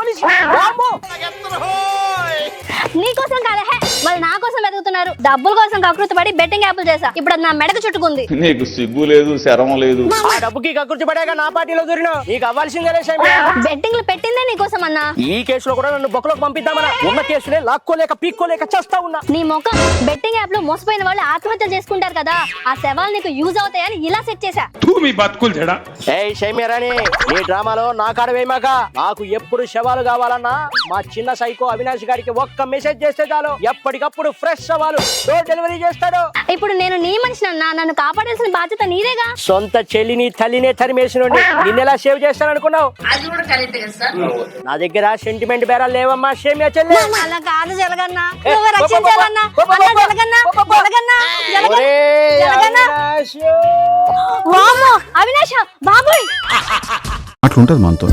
Police నీకోసం కాదా వాళ్ళు నా కోసం వెతుకుతున్నారు. డబ్బుల కోసం కకృతి పడి బెట్టింగ్ యాప్లు చేసా. ఇప్పుడు అది నా మెడకు చుట్టుకుంది. నీకు సిగ్గు లేదు, శరం లేదు. ఆ డబ్బుకి కకృతి పడేగా నా పార్టీలో దూరినా నీకు అవ్వాల్సిందే. బెట్టింగ్లు పెట్టిందే నీకోసం అన్నా. ఈ కేసులో కూడా నన్ను బొక్కలోకి పంపిద్దామన్నా. ఉన్న కేసులే లాక్కోలేక పీక్కోలేక చేస్తా ఉన్నా. నీ మొఖం బెట్టింగ్ యాప్ లో మోసపోయిన వాళ్ళు ఆత్మహత్యలు చేసుకుంటారు కదా, ఆ శవాలు నీకు యూజ్ అవుతాయని ఇలా సెట్ చేశా. షైమిరాని నీ డ్రామాలో నా కాడ వేయమాక. నాకు ఎప్పుడు శవాలు కావాలన్నా మా చిన్న సైకో అవినాష్ గారికి ఒక్క మెసేజ్ చేస్తే చాలు, ఎప్పటికప్పుడు ఫ్రెష్ శవాలు డోర్ డెలివరీ చేస్తాడు. ఇప్పుడు నేను నీ మనిషినన్నా, నన్ను కాపాడాల్సిన బాధ్యత నీదేగా. సొంత చెల్లిని తల్లినే తరిమేసినోడిని నిన్నెలా సేవ్ చేస్తాననుకున్నావు? నా దగ్గర సెంటిమెంట్ బేరాలు లేవమ్మా షేమియా చెల్లి. అలా కాదు జలగన్నా, నువ్వు రక్షించాలన్నా. అవినాష్ బాబోయ్ అట్లుంటది మనతో.